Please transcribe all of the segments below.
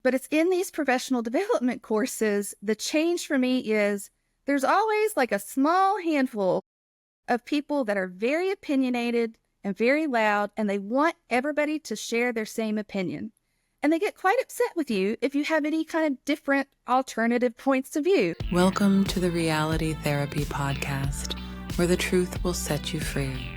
But it's in these professional development courses, the change for me is there's always like a small handful of people that are very opinionated and very loud, and they want everybody to share their same opinion. And they get quite upset with you if you have any kind of different alternative points of view. Welcome to the Reality Therapy Podcast, where the truth will set you free.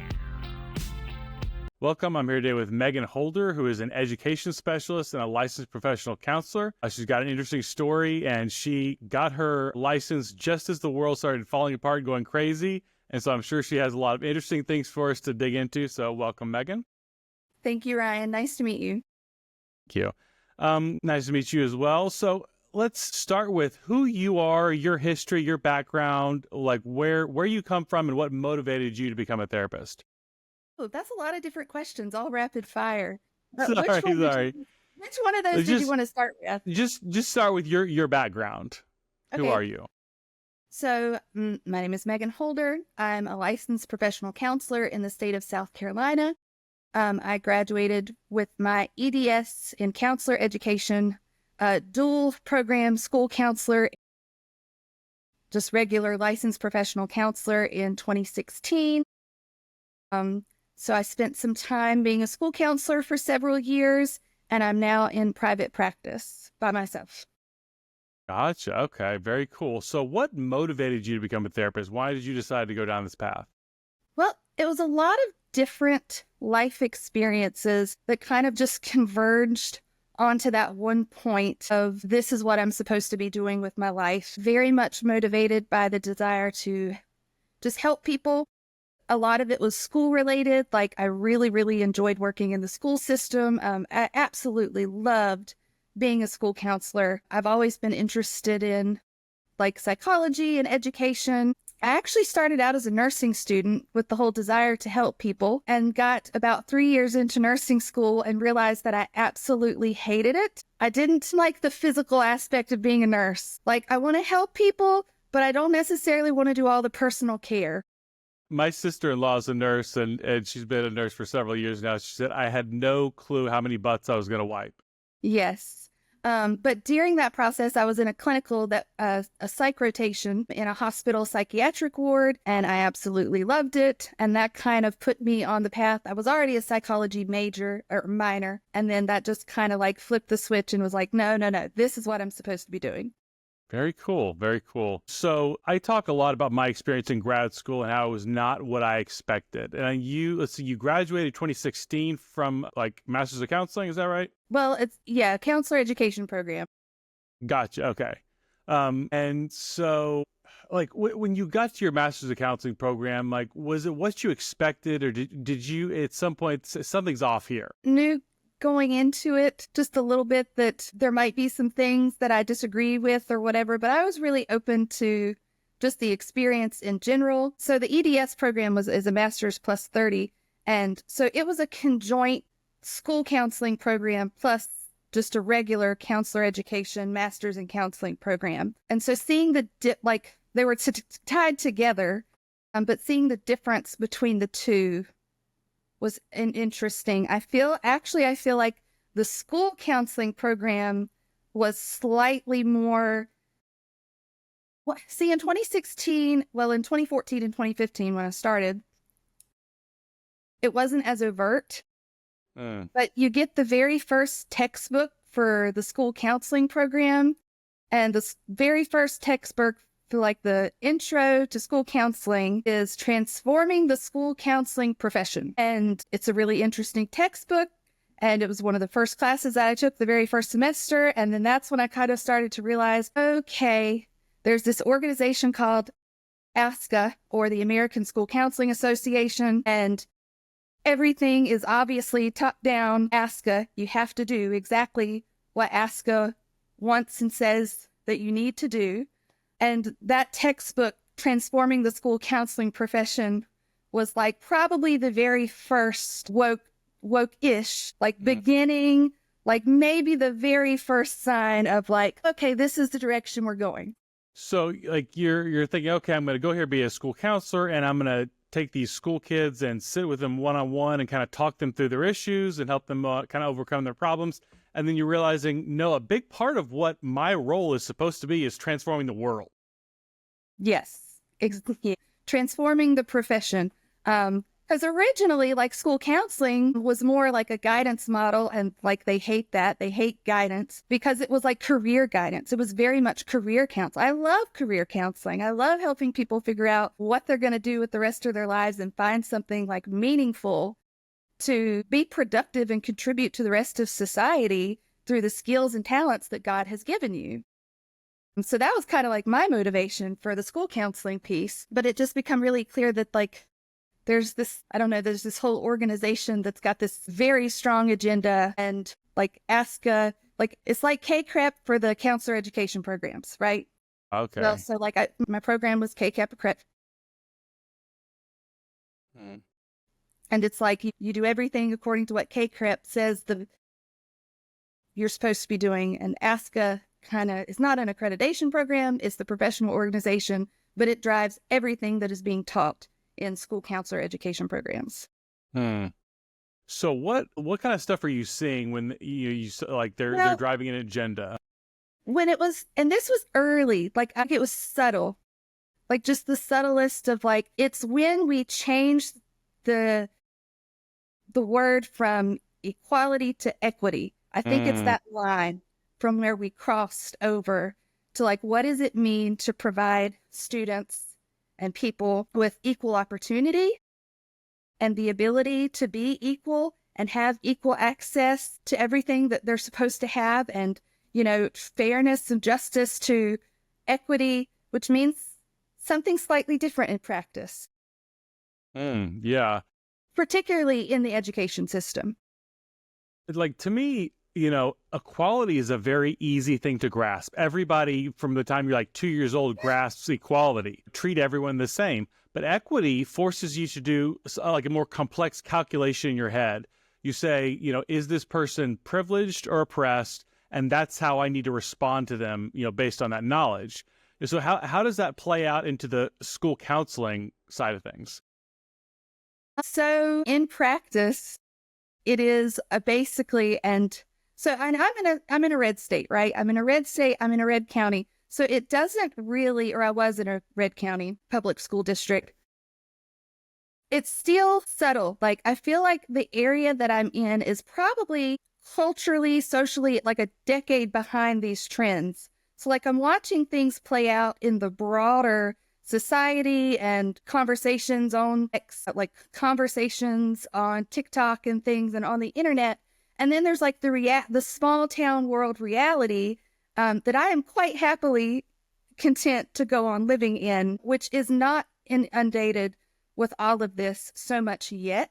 Welcome. I'm here today with Megan Holder, who is an education specialist and a licensed professional counselor. She's got an interesting story, and she got her license just as the world started falling apart and going crazy. And so I'm sure she has a lot of interesting things for us to dig into. So welcome, Megan. Thank you, Ryan. Nice to meet you. Thank you. Nice to meet you as well. So let's start with who you are, your history, your background, like where you come from and what motivated you to become a therapist. Oh, that's a lot of different questions, all rapid fire. Sorry. Which one of those did you want to start with? Just start with your background. Okay. Who are you? So my name is Megan Holder. I'm a licensed professional counselor in the state of South Carolina. I graduated with my EdS in counselor education, dual program school counselor, just regular licensed professional counselor in 2016. So I spent some time being a school counselor for several years, and I'm now in private practice by myself. Gotcha. Okay. Very cool. So what motivated you to become a therapist? Why did you decide to go down this path? Well, it was a lot of different life experiences that kind of just converged onto that one point of this is what I'm supposed to be doing with my life. Very much motivated by the desire to just help people. A lot of it was school related. Like I really, really enjoyed working in the school system. I absolutely loved being a school counselor. I've always been interested in like psychology and education. I actually started out as a nursing student with the whole desire to help people and got about 3 years into nursing school and realized that I absolutely hated it. I didn't like the physical aspect of being a nurse. Like I want to help people, but I don't necessarily want to do all the personal care. My sister-in-law is a nurse, and she's been a nurse for several years now. She said, I had no clue how many butts I was going to wipe. Yes. But during that process, I was in a clinical, a psych rotation in a hospital psychiatric ward, and I absolutely loved it. And that kind of put me on the path. I was already a psychology major or minor, and then that just kind of like flipped the switch and was like, no, this is what I'm supposed to be doing. Very cool. Very cool. So I talk a lot about my experience in grad school and how it was not what I expected. And let's see, you graduated 2016 from like Master's of Counseling. Is that right? Well, counselor education program. Gotcha. Okay. And so like when you got to your Master's of Counseling program, like, was it what you expected, or did you at some point say something's off here? Knew going into it just a little bit that there might be some things that I disagree with or whatever, but I was really open to just the experience in general. So the EdS program is a master's plus 30. And so it was a conjoint school counseling program plus just a regular counselor education master's in counseling program. And so seeing they were tied together, but seeing the difference between the two was interesting. I feel like the school counseling program was slightly more, in 2014 and 2015 when I started, it wasn't as overt, but you get the very first textbook for the school counseling program, and the very first textbook for like the intro to school counseling is Transforming the School Counseling Profession. And it's a really interesting textbook. And it was one of the first classes that I took the very first semester. And then that's when I kind of started to realize, okay, there's this organization called ASCA, or the American School Counseling Association. And everything is obviously top down. ASCA, you have to do exactly what ASCA wants and says that you need to do. And that textbook, Transforming the School Counseling Profession, was like probably the very first woke-ish, like beginning, like maybe the very first sign of like, okay, this is the direction we're going. So like you're thinking, okay, I'm going to go here, be a school counselor, and I'm going to take these school kids and sit with them one-on-one and kind of talk them through their issues and help them kind of overcome their problems. And then you're realizing, no, a big part of what my role is supposed to be is transforming the world. Yes, exactly. Transforming the profession. Because originally, like, school counseling was more like a guidance model, and like they hate that. They hate guidance because it was like career guidance. It was very much career counseling. I love career counseling. I love helping people figure out what they're going to do with the rest of their lives and find something like meaningful to be productive and contribute to the rest of society through the skills and talents that God has given you. And so that was kind of like my motivation for the school counseling piece. But it just become really clear that, like, there's this, I don't know, there's this whole organization that's got this very strong agenda, and like ASCA, like it's like K-CREP for the counselor education programs, right? Okay. Well, so like my program was K-CREP. And it's like you do everything according to what K-CREP says you're supposed to be doing. And ASCA kind of is not an accreditation program, it's the professional organization, but it drives everything that is being taught in school counselor education programs. So what kind of stuff are you seeing when you like they're driving an agenda? When it was, and this was early, like it was subtle, like just the subtlest of like, it's when we changed the word from equality to equity. I think it's that line from where we crossed over to like, what does it mean to provide students and people with equal opportunity and the ability to be equal and have equal access to everything that they're supposed to have, and, you know, fairness and justice to equity, which means something slightly different in practice. Yeah. Particularly in the education system. Like, to me, you know, equality is a very easy thing to grasp. Everybody from the time you're like 2 years old grasps equality. Treat everyone the same. But equity forces you to do like a more complex calculation in your head. You say, you know, is this person privileged or oppressed? And that's how I need to respond to them, you know, based on that knowledge. And so how does that play out into the school counseling side of things? So in practice, it is basically, and so I'm in a red state, right? I'm in a red state. I'm in a red county. So it doesn't really, or I was in a red county public school district. It's still subtle. Like, I feel like the area that I'm in is probably culturally, socially, like a decade behind these trends. So like I'm watching things play out in the broader society and conversations on like conversations on TikTok and things and on the internet. And then there's like the small town world reality that I am quite happily content to go on living in, which is not inundated with all of this so much yet.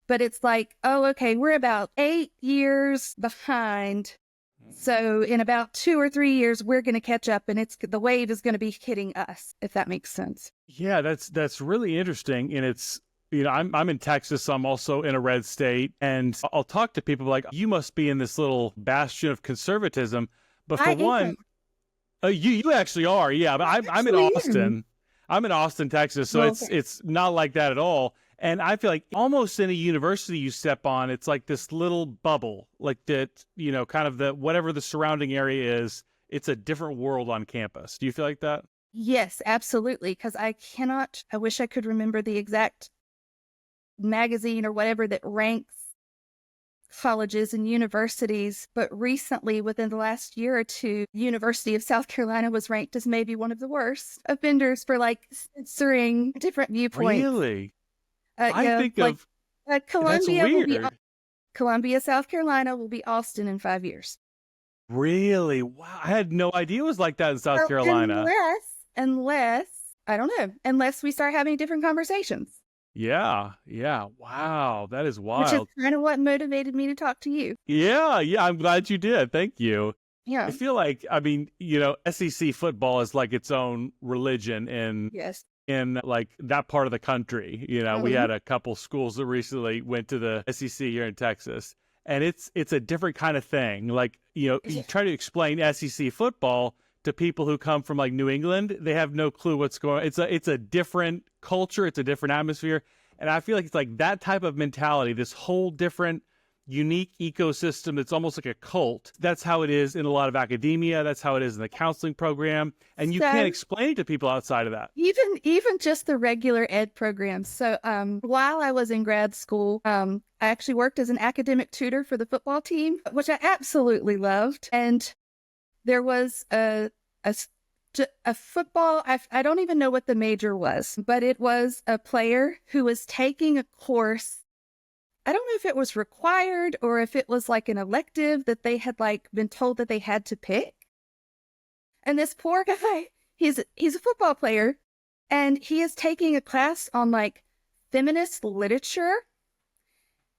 But it's like, oh, okay, we're about 8 years behind. So in about 2 or 3 years, we're going to catch up, and the wave is going to be hitting us, if that makes sense. Yeah, that's really interesting. And it's, you know, I'm in Texas, so I'm also in a red state, and I'll talk to people like, you must be in this little bastion of conservatism. But for one, you actually are, yeah. But I'm in Austin. I'm in Austin, Texas, so it's not like that at all. And I feel like almost any university you step on, it's like this little bubble, like that, you know, kind of whatever the surrounding area is, it's a different world on campus. Do you feel like that? Yes, absolutely. Because I wish I could remember the exact magazine or whatever that ranks colleges and universities. But recently, within the last year or two, University of South Carolina was ranked as maybe one of the worst offenders for like censoring different viewpoints. Really? I think like, Columbia Columbia, South Carolina will be Austin in 5 years. Really? Wow. I had no idea it was like that in South Carolina. Unless, I don't know, unless we start having different conversations. Yeah. Wow. That is wild. Which is kind of what motivated me to talk to you. Yeah. I'm glad you did. Thank you. Yeah. I feel like, I mean, you know, SEC football is like its own religion in like that part of the country. You know, we had a couple schools that recently went to the SEC here in Texas, and it's a different kind of thing. Like, you know, you try to explain SEC football to people who come from like New England, they have no clue what's going on. It's a different culture, it's a different atmosphere. And I feel like it's like that type of mentality, this whole different unique ecosystem that's almost like a cult. That's how it is in a lot of academia. That's how it is in the counseling program. And you can't explain it to people outside of that. Even just the regular ed programs. So while I was in grad school, I actually worked as an academic tutor for the football team, which I absolutely loved. And there was a football, I don't even know what the major was, but it was a player who was taking a course. I don't know if it was required or if it was like an elective that they had like been told that they had to pick. And this poor guy, he's a football player, and he is taking a class on like feminist literature.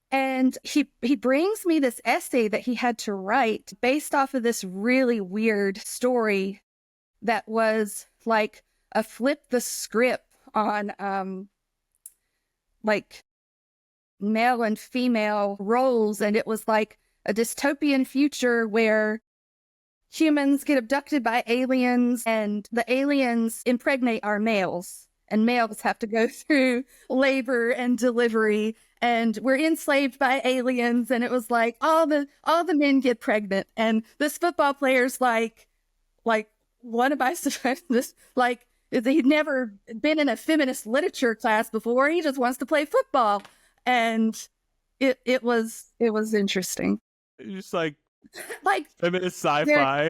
And he brings me this essay that he had to write based off of this really weird story that was like a flip the script on like male and female roles. And it was like a dystopian future where humans get abducted by aliens and the aliens impregnate our males, and males have to go through labor and delivery, and we're enslaved by aliens. And it was like all the men get pregnant, and this football player's like what am I supposed to, like, he'd never been in a feminist literature class before. He just wants to play football. And it was interesting. Just like feminist sci-fi.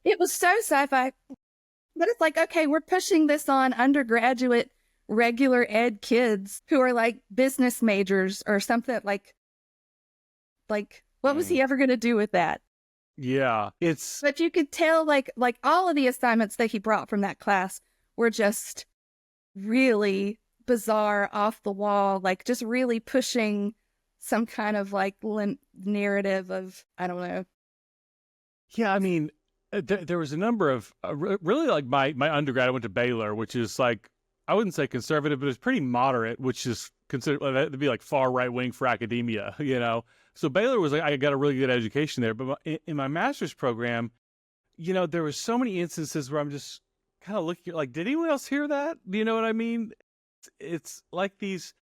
It was so sci-fi. But it's like, okay, we're pushing this on undergraduate regular ed kids who are like business majors or something. Like what was he ever going to do with that? Yeah, but you could tell like all of the assignments that he brought from that class were just really bizarre, off the wall, like just really pushing some kind of like narrative of, I don't know. Yeah, I mean, there was a number of really, like my undergrad, I went to Baylor, which is like, I wouldn't say conservative, but it's pretty moderate, which is considered to be like far right wing for academia, you know. So Baylor was like, I got a really good education there. But in my master's program, you know, there were so many instances where I'm just kind of looking like, did anyone else hear that? Do you know what I mean? It's like these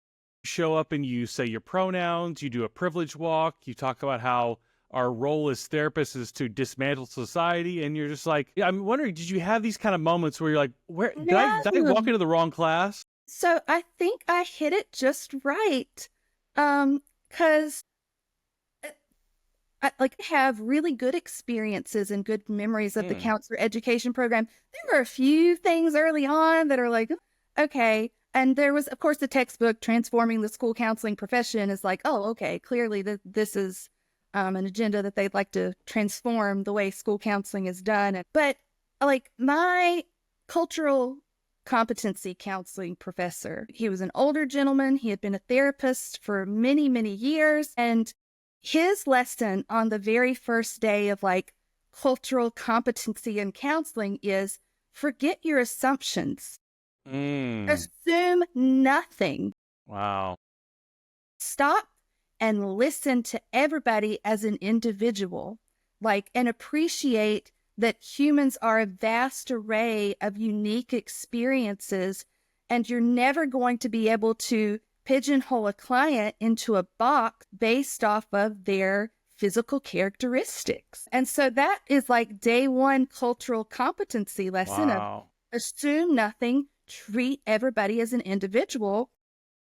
show up and you say your pronouns, you do a privilege walk, you talk about how our role as therapists is to dismantle society. And you're just like, yeah, I'm wondering, did you have these kind of moments where you're like, where did I walk into the wrong class? So I think I hit it just right. 'Cause I have really good experiences and good memories of the counselor education program. There were a few things early on that are like, okay. And there was, of course, the textbook Transforming the School Counseling Profession is like, oh, okay, clearly this is an agenda that they'd like to transform the way school counseling is done. But like my cultural competency counseling professor, he was an older gentleman. He had been a therapist for many, many years. And his lesson on the very first day of like cultural competency and counseling is forget your assumptions. Assume nothing. Wow. Stop and listen to everybody as an individual, like, and appreciate that humans are a vast array of unique experiences, and you're never going to be able to pigeonhole a client into a box based off of their physical characteristics. And so that is like day one cultural competency lesson of assume nothing, treat everybody as an individual.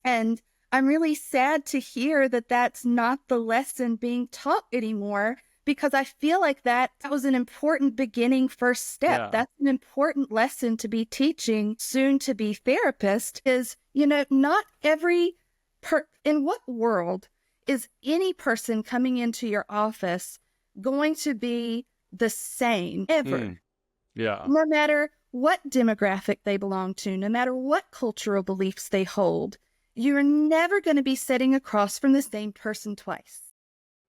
And I'm really sad to hear that that's not the lesson being taught anymore, because I feel like that was an important beginning first step. Yeah. That's an important lesson to be teaching soon to be therapist is, you know, not every in what world is any person coming into your office going to be the same ever? Yeah. No matter what demographic they belong to, no matter what cultural beliefs they hold, you're never going to be sitting across from the same person twice.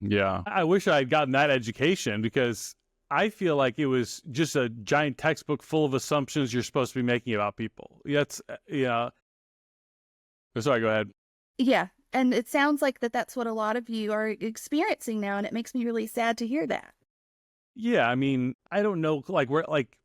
Yeah. I wish I had gotten that education, because I feel like it was just a giant textbook full of assumptions you're supposed to be making about people. That's, yeah. Sorry, go ahead. Yeah. And it sounds like that's what a lot of you are experiencing now. And it makes me really sad to hear that. Yeah. I mean, I don't know, like we're like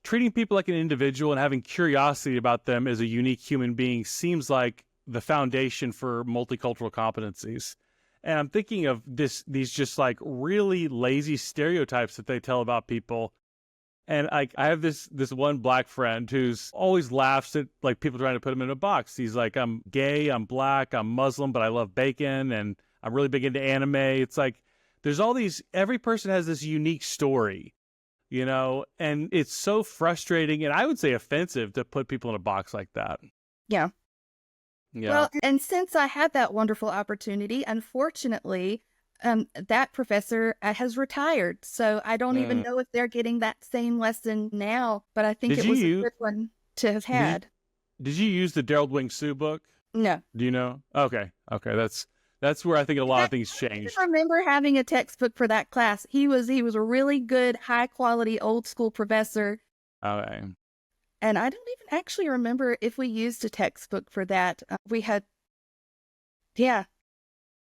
treating people like an individual and having curiosity about them as a unique human being seems like the foundation for multicultural competencies. And I'm thinking of these just like really lazy stereotypes that they tell about people. And I have this one black friend who's always laughs at like people trying to put him in a box. He's like, I'm gay, I'm black, I'm Muslim, but I love bacon, and I'm really big into anime. It's like there's all these, every person has this unique story, you know, and it's so frustrating and I would say offensive to put people in a box like that. Yeah. Yeah. Well, and since I had that wonderful opportunity, unfortunately, that professor has retired. So I don't even know if they're getting that same lesson now, but I think it was a good one to have had. Did you use the Gerald Wing Sue book? No. Do you know? Okay. That's where I think a lot of things changed. I remember having a textbook for that class. He was a really good, high quality, old school professor. Okay. And I don't even actually remember if we used a textbook for that. We had,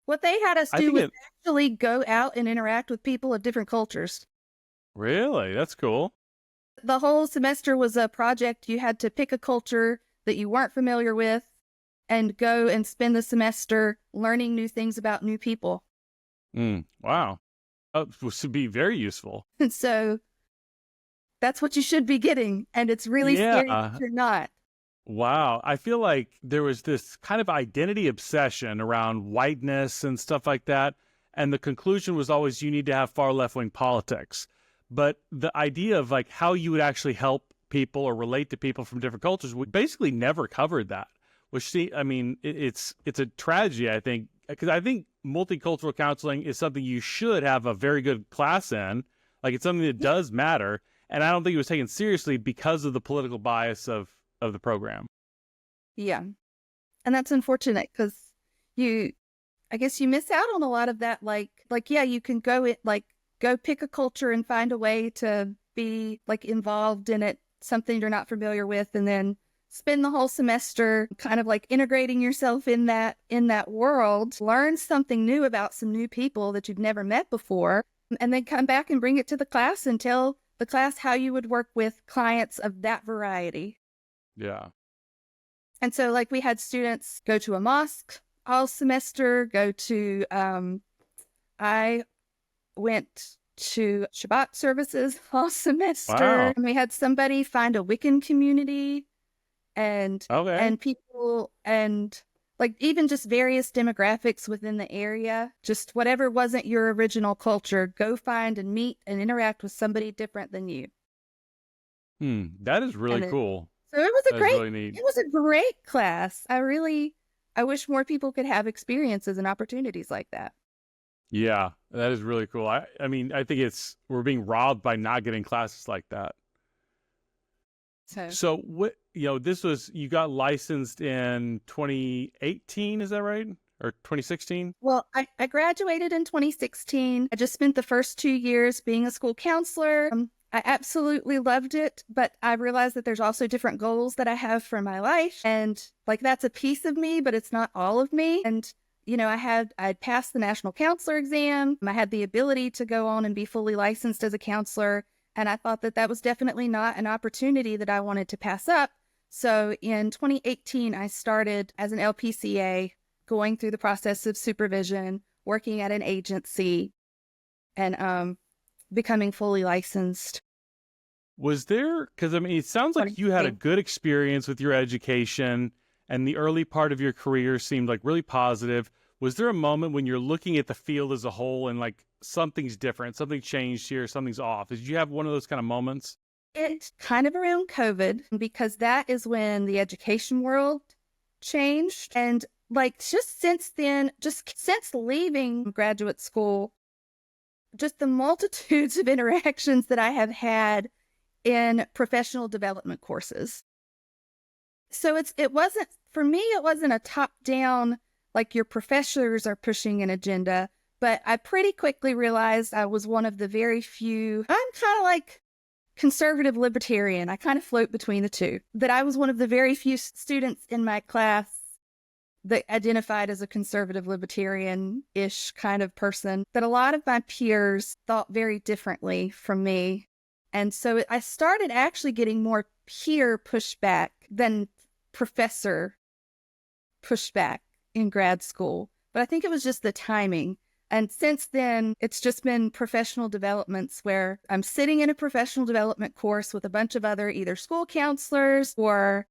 what they had us do was actually go out and interact with people of different cultures. Really? That's cool. The whole semester was a project. You had to pick a culture that you weren't familiar with and go and spend the semester learning new things about new people. Wow. This would be very useful. And so that's what you should be getting. And it's really scary if you're not. Wow. I feel like there was this kind of identity obsession around whiteness and stuff like that. And the conclusion was always you need to have far left-wing politics. But the idea of like how you would actually help people or relate to people from different cultures, we basically never covered that. Which, I mean, it's a tragedy, I think, because I think multicultural counseling is something you should have a very good class in. Like, it's something that does matter. And I don't think it was taken seriously because of the political bias of the program. Yeah. And that's unfortunate because I guess you miss out on a lot of that. Like, yeah, you can go pick a culture and find a way to be like involved in it, something you're not familiar with, and then spend the whole semester kind of like integrating yourself in that world, learn something new about some new people that you've never met before, and then come back and bring it to the class and tell the class how you would work with clients of that variety. Yeah. And so like we had students go to a mosque all semester, go to, I went to Shabbat services all semester. Wow. And we had somebody find a Wiccan community and people and like even just various demographics within the area, just whatever wasn't your original culture, go find and meet and interact with somebody different than you. That is really cool. So it was a great class. I wish more people could have experiences and opportunities like that. Yeah, that is really cool. I mean, I think we're being robbed by not getting classes like that. So what, you got licensed in 2018, is that right? Or 2016? Well, I graduated in 2016. I just spent the first 2 years being a school counselor. I absolutely loved it, but I realized that there's also different goals that I have for my life. And like, that's a piece of me, but it's not all of me. And, I'd passed the national counselor exam. I had the ability to go on and be fully licensed as a counselor. And I thought that that was definitely not an opportunity that I wanted to pass up. So in 2018, I started as an LPCA, going through the process of supervision, working at an agency, and becoming fully licensed. Was there, because I mean, it sounds like you had a good experience with your education and the early part of your career seemed like really positive. Was there a moment when you're looking at the field as a whole and like something's different, something changed here, something's off? Did you have one of those kind of moments? It's kind of around COVID, because that is when the education world changed. And like just since then, just since leaving graduate school, just the multitudes of interactions that I have had in professional development courses. So it wasn't, for me, it wasn't a top-down, like your professors are pushing an agenda, but I pretty quickly realized I was one of the very few, I'm kind of like conservative libertarian. I kind of float between the two, that I was one of the very few students in my class that identified as a conservative libertarian-ish kind of person, that a lot of my peers thought very differently from me. And so I started actually getting more peer pushback than professor pushback in grad school. but I think it was just the timing. And since then, it's just been professional developments where I'm sitting in a professional development course with a bunch of other either school counselors or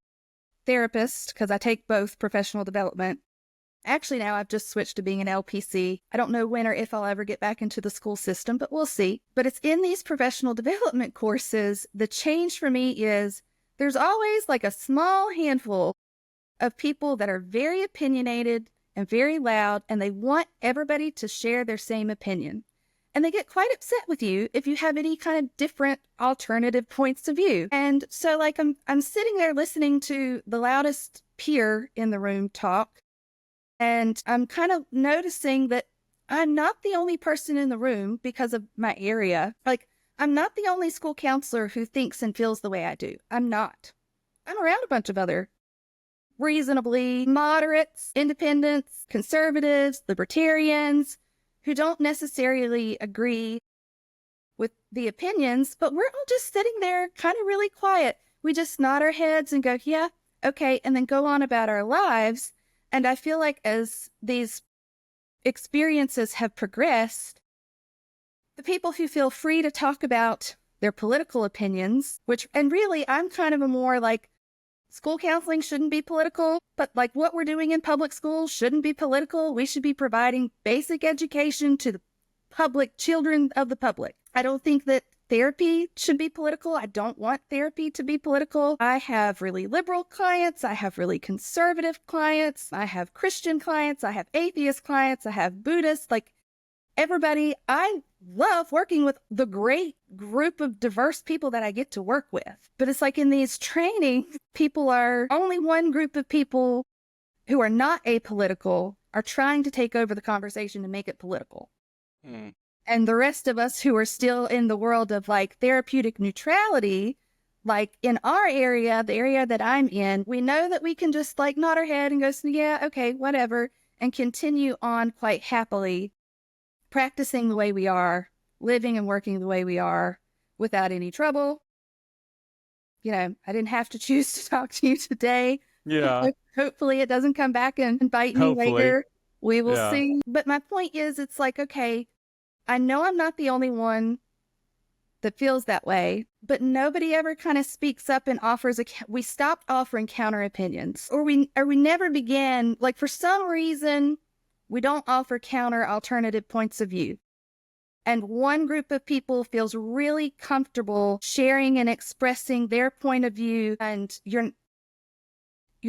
therapists, because I take both professional development. Actually, now I've just switched to being an LPC. I don't know when or if I'll ever get back into the school system, but we'll see. But it's in these professional development courses, the change for me is there's always like a small handful of people that are very opinionated and very loud, and they want everybody to share their same opinion. And they get quite upset with you if you have any kind of different alternative points of view. And so like I'm sitting there listening to the loudest peer in the room talk, and I'm kind of noticing that I'm not the only person in the room because of my area. Like, I'm not the only school counselor who thinks and feels the way I do. I'm not. I'm around a bunch of other reasonably moderates, independents, conservatives, libertarians, who don't necessarily agree with the opinions, but we're all just sitting there kind of really quiet. We just nod our heads and go, yeah, okay, and then go on about our lives. And I feel like as these experiences have progressed, the people who feel free to talk about their political opinions, and really I'm kind of a more like, school counseling shouldn't be political, but like what we're doing in public schools shouldn't be political. We should be providing basic education to the public, children of the public. I don't think that therapy should be political. I don't want therapy to be political. I have really liberal clients. I have really conservative clients. I have Christian clients. I have atheist clients. I have Buddhists. Like everybody, I love working with the great group of diverse people that I get to work with. But it's like in these trainings, people are only one group of people who are not apolitical are trying to take over the conversation and make it political. And the rest of us who are still in the world of like therapeutic neutrality, like in our area, the area that I'm in, we know that we can just like nod our head and go, yeah, okay, whatever, and continue on quite happily practicing the way we are, living and working the way we are without any trouble. You know, I didn't have to choose to talk to you today. Yeah. Hopefully it doesn't come back and bite me later. We will see. But my point is, it's like, okay, I know I'm not the only one that feels that way, but nobody ever kind of speaks up and offers we stopped offering counter opinions, or we never began, like for some reason, we don't offer counter alternative points of view. And one group of people feels really comfortable sharing and expressing their point of view, and you're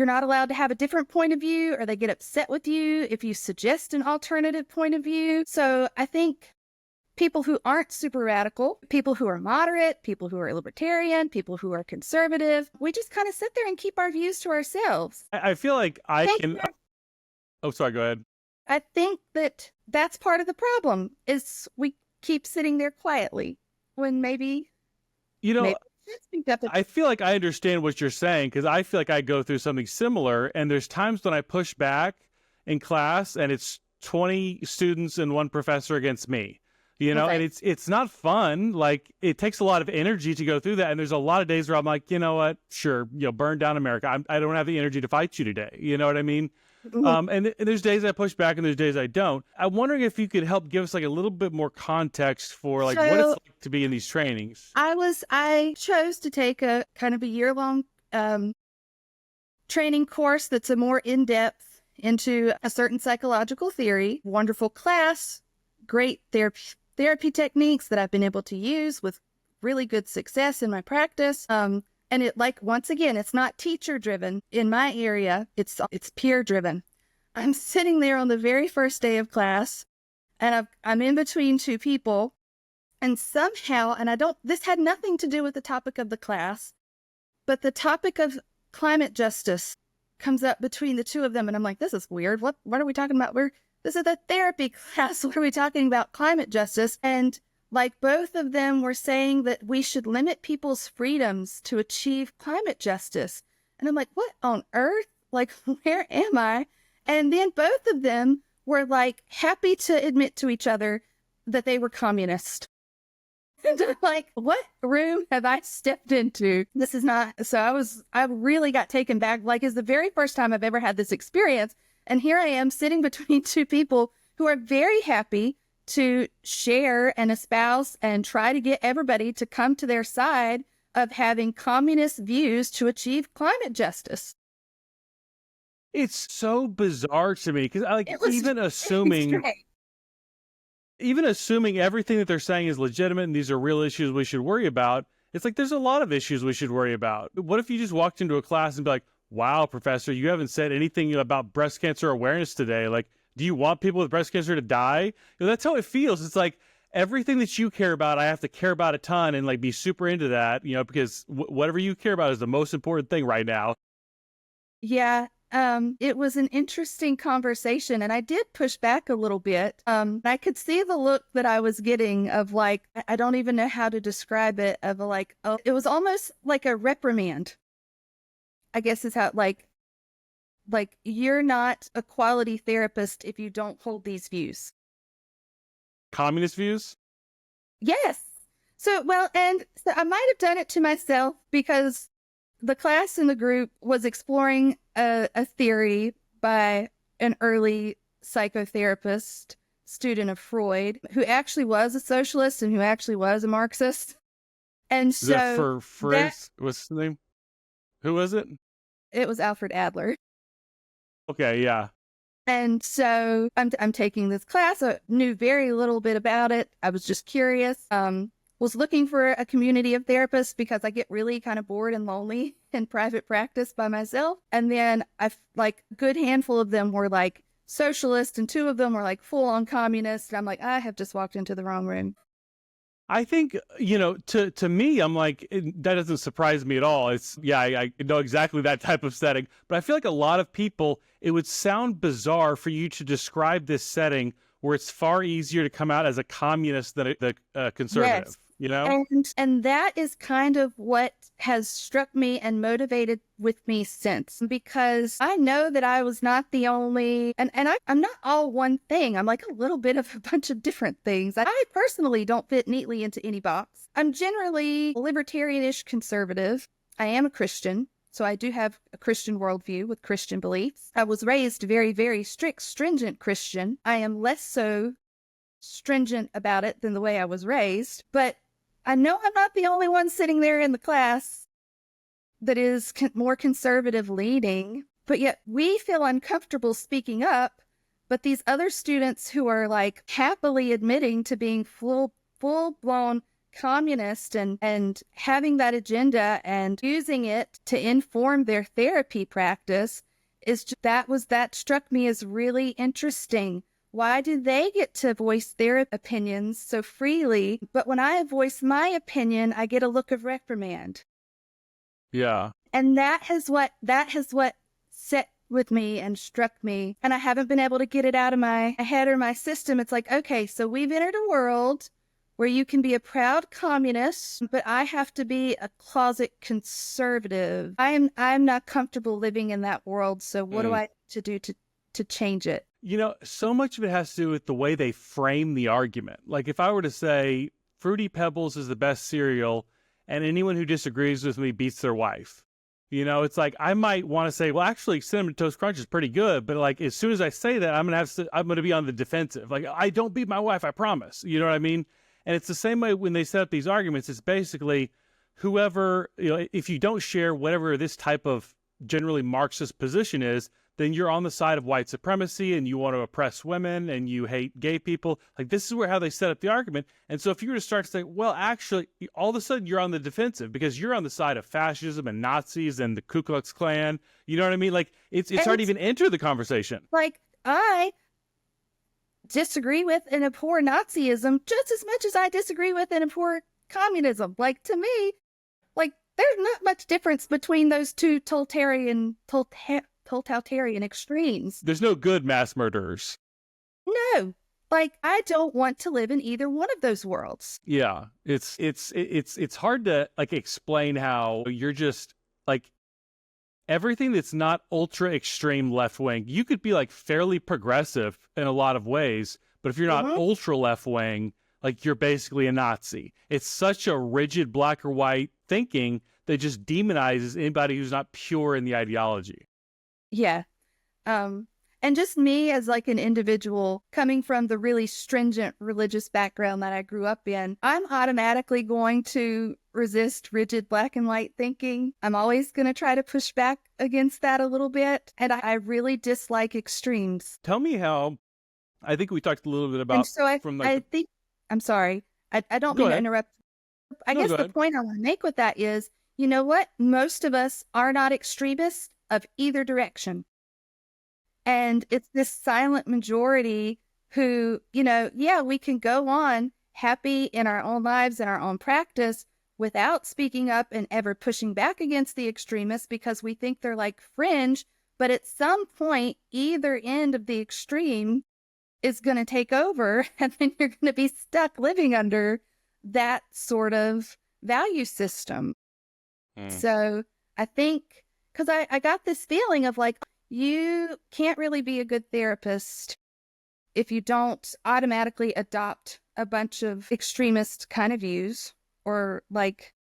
not allowed to have a different point of view, or they get upset with you if you suggest an alternative point of view. So I think people who aren't super radical, people who are moderate, people who are libertarian, people who are conservative, we just kind of sit there and keep our views to ourselves. I feel like Oh, sorry, go ahead. I think that that's part of the problem, is we keep sitting there quietly when maybe, I feel like I understand what you're saying, because I feel like I go through something similar, and there's times when I push back in class and it's 20 students and one professor against me, and it's not fun. Like, it takes a lot of energy to go through that. And there's a lot of days where I'm like, you know what, sure, burn down America. I don't have the energy to fight you today. You know what I mean? Mm-hmm. And there's days I push back and there's days I don't. I'm wondering if you could help give us like a little bit more context for like what it's like to be in these trainings. I chose to take a kind of a year-long training course that's a more in-depth into a certain psychological theory. Wonderful class, great therapy techniques that I've been able to use with really good success in my practice. And it, like, once again, it's not teacher driven in my area. It's peer driven. I'm sitting there on the very first day of class, and I'm in between two people, and somehow, this had nothing to do with the topic of the class, but the topic of climate justice comes up between the two of them. And I'm like, this is weird. What are we talking about? This is a therapy class. What are we talking about? Climate justice. And like, both of them were saying that we should limit people's freedoms to achieve climate justice. And I'm like, what on earth? Like, where am I? And then both of them were like happy to admit to each other that they were communist. And I'm like, what room have I stepped into? This is not, so I really got taken back. Like, it's the very first time I've ever had this experience. And here I am sitting between two people who are very happy to share and espouse and try to get everybody to come to their side of having communist views to achieve climate justice. It's so bizarre to me because even assuming everything that they're saying is legitimate and these are real issues we should worry about, it's like there's a lot of issues we should worry about. What if you just walked into a class and be like, wow, professor, you haven't said anything about breast cancer awareness today. Like, do you want people with breast cancer to die? That's how it feels. It's like everything that you care about, I have to care about a ton and like be super into that, because whatever you care about is the most important thing right now. Yeah. It was an interesting conversation, and I did push back a little bit. I could see the look that I was getting of like, I don't even know how to describe it, of like, oh, it was almost like a reprimand, I guess is how, like you're not a quality therapist if you don't hold these views. Communist views? Yes. So I might have done it to myself because the class in the group was exploring a theory by an early psychotherapist, student of Freud, who actually was a socialist and who actually was a Marxist. And so... Is that for Freud? What's the name? Who was it? It was Alfred Adler. Okay, yeah. And so I'm taking this class. I knew very little bit about it. I was just curious. Was looking for a community of therapists because I get really kind of bored and lonely in private practice by myself. And then a good handful of them were like socialist and two of them were like full on communist. And I'm like, I have just walked into the wrong room. I think, to me, I'm like, that doesn't surprise me at all. I know exactly that type of setting, but I feel like a lot of people, it would sound bizarre for you to describe this setting where it's far easier to come out as a communist than a conservative. Yes. And that is kind of what has struck me and motivated with me since, because I know that I was not the only, and I'm not all one thing. I'm like a little bit of a bunch of different things. I personally don't fit neatly into any box. I'm generally libertarianish conservative. I am a Christian, so I do have a Christian worldview with Christian beliefs. I was raised very, very strict, stringent Christian. I am less so stringent about it than the way I was raised, but I know I'm not the only one sitting there in the class that is more conservative leaning, but yet we feel uncomfortable speaking up. But these other students who are like happily admitting to being full-blown communist and having that agenda and using it to inform their therapy practice that struck me as really interesting. Why do they get to voice their opinions so freely, but when I voice my opinion, I get a look of reprimand? Yeah. And that has what set with me and struck me. And I haven't been able to get it out of my head or my system. It's like, okay, so we've entered a world where you can be a proud communist, but I have to be a closet conservative. I'm not comfortable living in that world. So what do I have to do to change it? So much of it has to do with the way they frame the argument. Like if I were to say Fruity Pebbles is the best cereal and anyone who disagrees with me beats their wife, it's like I might want to say, well, actually Cinnamon Toast Crunch is pretty good. But like as soon as I say that, I'm going to be on the defensive. Like I don't beat my wife, I promise. You know what I mean? And it's the same way when they set up these arguments. It's basically whoever, if you don't share whatever this type of generally Marxist position is, then you're on the side of white supremacy and you want to oppress women and you hate gay people. Like this is how they set up the argument. And so if you were to start to say, well, actually, all of a sudden you're on the defensive because you're on the side of fascism and Nazis and the Ku Klux Klan. You know what I mean? Like it's hard to even enter the conversation. Like I disagree with and abhor Nazism just as much as I disagree with and abhor communism. Like to me, like there's not much difference between those two totalitarian extremes. There's no good mass murderers. No. Like I don't want to live in either one of those worlds. Yeah. It's hard to like explain how you're just like everything that's not ultra extreme left wing. You could be like fairly progressive in a lot of ways, but if you're not ultra left wing, like you're basically a Nazi. It's such a rigid black or white thinking that just demonizes anybody who's not pure in the ideology. Yeah. And just me as like an individual coming from the really stringent religious background that I grew up in, I'm automatically going to resist rigid black and white thinking. I'm always going to try to push back against that a little bit. And I really dislike extremes. Tell me how, I think we talked a little bit about And so I think, I'm sorry, I don't go mean to ahead. interrupt. I No, guess go the ahead. point I want to make with that is, you know what? Most of us are not extremists of either direction. And it's this silent majority who, yeah, we can go on happy in our own lives and our own practice without speaking up and ever pushing back against the extremists because we think they're like fringe. But at some point, either end of the extreme is going to take over, and then you're going to be stuck living under that sort of value system. So I think, because I got this feeling of like, you can't really be a good therapist if you don't automatically adopt a bunch of extremist kind of views, or like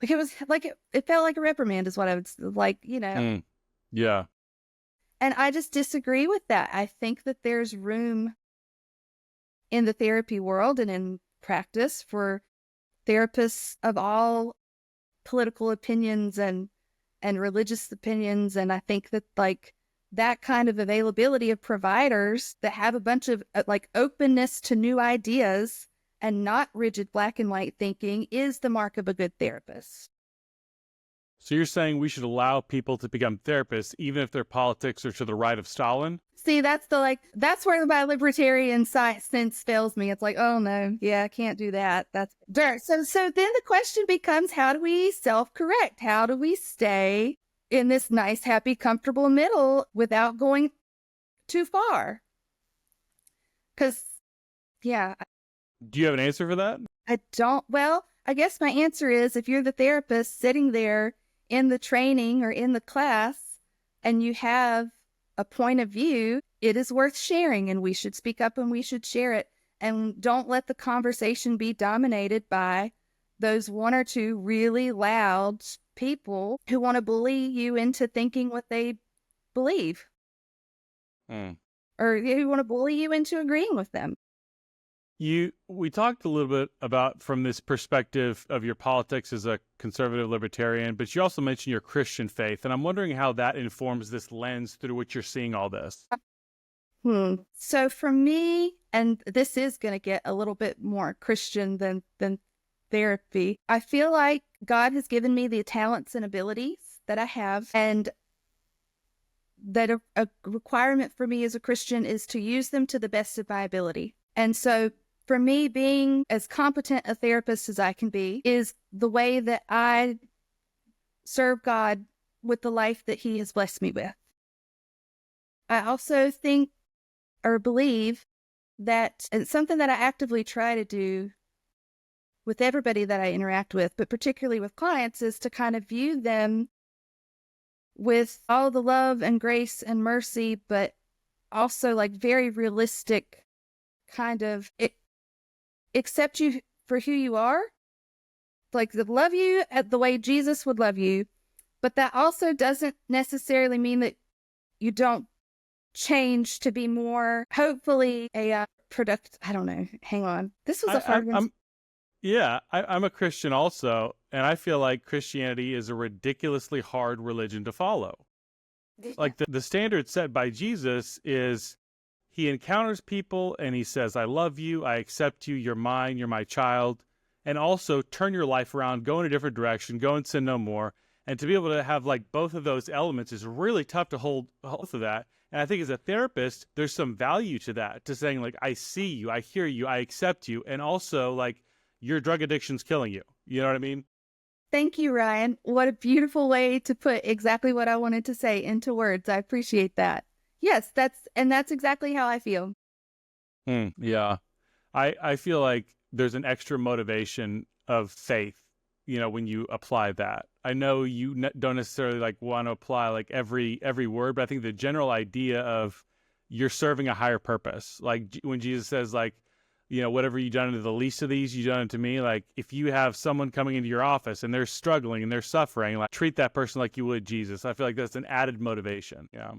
it was like it felt like a reprimand is what I would like, Yeah. And I just disagree with that. I think that there's room in the therapy world and in practice for therapists of all political opinions and religious opinions. And I think that like that kind of availability of providers that have a bunch of like openness to new ideas and not rigid black and white thinking is the mark of a good therapist. So you're saying we should allow people to become therapists even if their politics are to the right of Stalin? See, that's where my libertarian sense fails me. It's like, oh no, yeah, I can't do that. That's dirt. So then the question becomes, how do we self-correct? How do we stay in this nice, happy, comfortable middle without going too far? Because, yeah. Do you have an answer for that? I don't. Well, I guess my answer is, if you're the therapist sitting there in the training or in the class and you have a point of view, it is worth sharing, and we should speak up and we should share it. And don't let the conversation be dominated by those one or two really loud people who want to bully you into thinking what they believe. Or who want to bully you into agreeing with them. We talked a little bit about from this perspective of your politics as a conservative libertarian, but you also mentioned your Christian faith, and I'm wondering how that informs this lens through which you're seeing all this. So for me, and this is going to get a little bit more Christian than therapy, I feel like God has given me the talents and abilities that I have, and that a requirement for me as a Christian is to use them to the best of my ability. And so for me, being as competent a therapist as I can be is the way that I serve God with the life that He has blessed me with. I also think or believe that it's something that I actively try to do with everybody that I interact with, but particularly with clients, is to kind of view them with all the love and grace and mercy, but also like very realistic kind of accept you for who you are, like love you at the way Jesus would love you. But that also doesn't necessarily mean that you don't change to be more, hopefully, a product. I don't know. Hang on. This was a hard one. I'm a Christian also, and I feel like Christianity is a ridiculously hard religion to follow. Like the standard set by Jesus is, He encounters people and He says, I love you, I accept you, you're mine, you're my child, and also turn your life around, go in a different direction, go and sin no more. And to be able to have like both of those elements is really tough to hold to that. And I think as a therapist, there's some value to that, to saying like, I see you, I hear you, I accept you, and also like your drug addiction's killing you. You know what I mean? Thank you, Ryan. What a beautiful way to put exactly what I wanted to say into words. I appreciate that. Yes, that's exactly how I feel. Yeah. I feel like there's an extra motivation of faith, when you apply that. I know you don't necessarily like want to apply like every word, but I think the general idea of you're serving a higher purpose. Like when Jesus says like, whatever you've done to the least of these, you've done it to me. Like if you have someone coming into your office and they're struggling and they're suffering, like treat that person like you would Jesus. I feel like that's an added motivation. Yeah.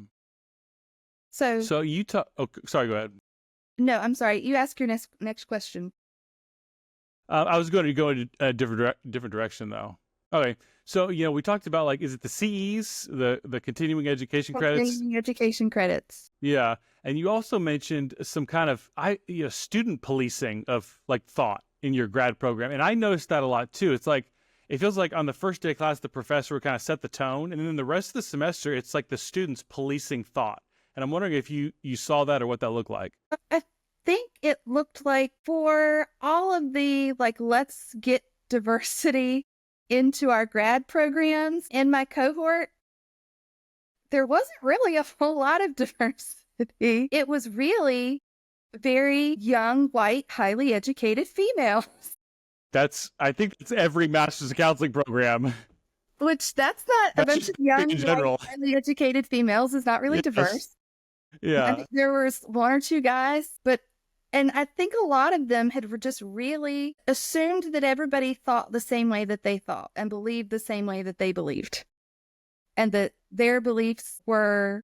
So you talk. Oh, sorry. Go ahead. No, I'm sorry. You ask your next question. I was going to go in a different direction though. Okay. So, we talked about is it the CEs, the continuing education credits? Continuing education credits. Yeah. And you also mentioned some kind of student policing of thought in your grad program. And I noticed that a lot too. It's it feels like on the first day of class, the professor would kind of set the tone. And then the rest of the semester, it's like the students policing thought. And I'm wondering if you saw that or what that looked like. I think it looked like for all of the let's get diversity into our grad programs in my cohort, there wasn't really a whole lot of diversity. It was really very young, white, highly educated females. I think it's every master's of counseling program. Which that's not a bunch of young, white, highly educated females is not really diverse. Yeah. I think there was one or two guys, and I think a lot of them had just really assumed that everybody thought the same way that they thought and believed the same way that they believed. And that their beliefs were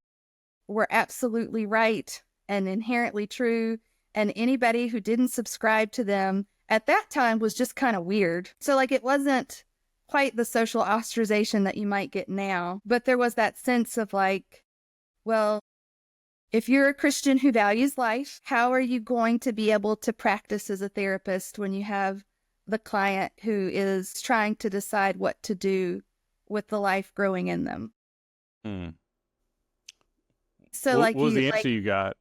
absolutely right and inherently true. And anybody who didn't subscribe to them at that time was just kind of weird. So it wasn't quite the social ostracization that you might get now, but there was that sense of well, if you're a Christian who values life, how are you going to be able to practice as a therapist when you have the client who is trying to decide what to do with the life growing in them? So what was the answer you got?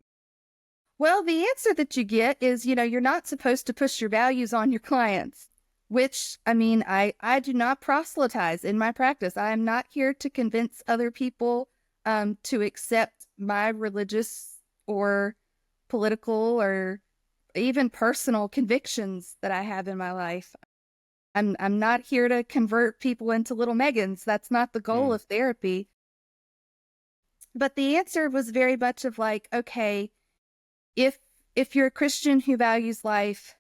Well, the answer that you get is, you're not supposed to push your values on your clients, which, I do not proselytize in my practice. I am not here to convince other people to accept my religious or political or even personal convictions that I have in my life. I'm not here to convert people into little Megans. That's not the goal of therapy. But the answer was very much of okay, if you're a Christian who values life,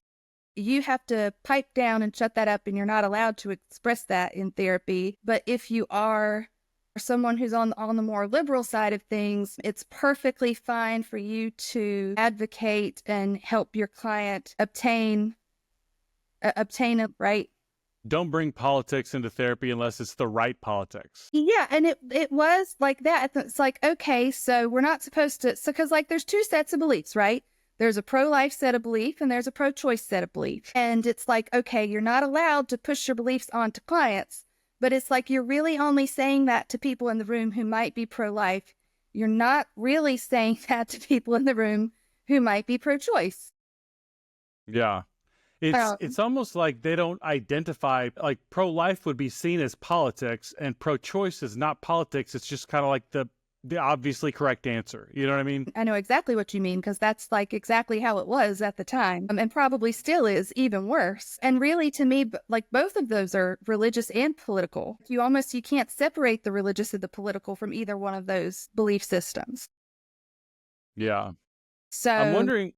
you have to pipe down and shut that up, and you're not allowed to express that in therapy. But if you are someone who's on the more liberal side of things, it's perfectly fine for you to advocate and help your client obtain a right. Don't bring politics into therapy unless it's the right politics. Yeah, and it was like that. It's okay, so we're not supposed to, because there's two sets of beliefs, right? There's a pro-life set of belief and there's a pro-choice set of belief. And it's okay, you're not allowed to push your beliefs onto clients. But it's you're really only saying that to people in the room who might be pro-life. You're not really saying that to people in the room who might be pro-choice. Yeah. It's almost like they don't identify, pro-life would be seen as politics and pro-choice is not politics. It's just kind of the obviously correct answer. You know what I mean? I know exactly what you mean, because that's exactly how it was at the time, and probably still is, even worse. And really, to me, both of those are religious and political. You can't separate the religious and the political from either one of those belief systems. Yeah. So I'm wondering,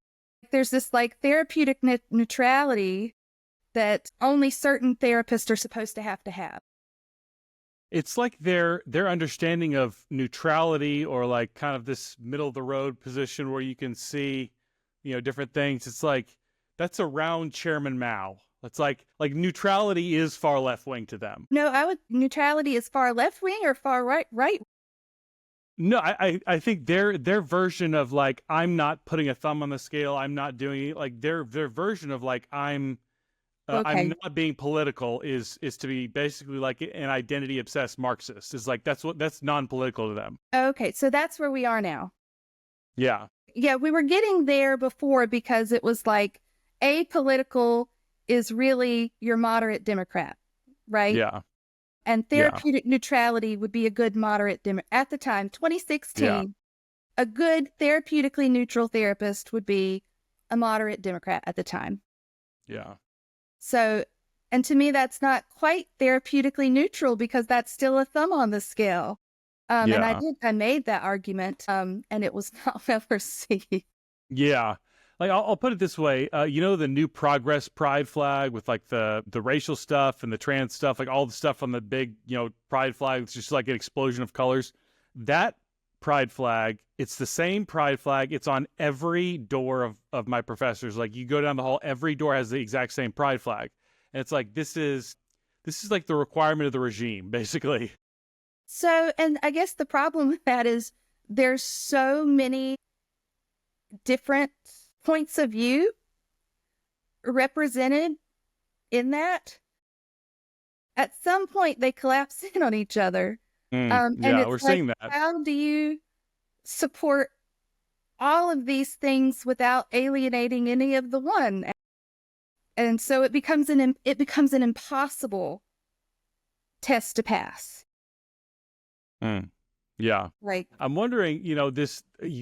there's this therapeutic neutrality that only certain therapists are supposed to have. It's their understanding of neutrality, or kind of this middle of the road position where you can see, different things. It's that's around Chairman Mao. It's neutrality is far left wing to them. No, neutrality is far left wing or far right. No, I think their version of I'm not putting a thumb on the scale, I'm not doing it, their version of I'm not being political is to be basically an identity obsessed Marxist. Is that's non-political to them. Okay, so that's where we are now. Yeah. Yeah, we were getting there before because it was apolitical is really your moderate Democrat, right? Yeah. And therapeutic neutrality would be a good moderate at the time, 2016. Yeah. A good therapeutically neutral therapist would be a moderate Democrat at the time. Yeah. So, and to me, that's not quite therapeutically neutral because that's still a thumb on the scale. And I made that argument, and it was not well received. Yeah. I'll put it this way. The new Progress Pride flag with the racial stuff and the trans stuff, all the stuff on the big, Pride flag, it's just an explosion of colors. That pride flag. It's the same pride flag. It's on every door of my professors. Like, you go down the hall, every door has the exact same pride flag. And it's like, this is like the requirement of the regime, basically. So, and I guess the problem with that is there's so many different points of view represented in that. At some point, they collapse in on each other. And it's we're like, seeing that. how do you support all of these things without alienating any of the one? And so it becomes an impossible test to pass. Yeah. Right. I'm wondering, you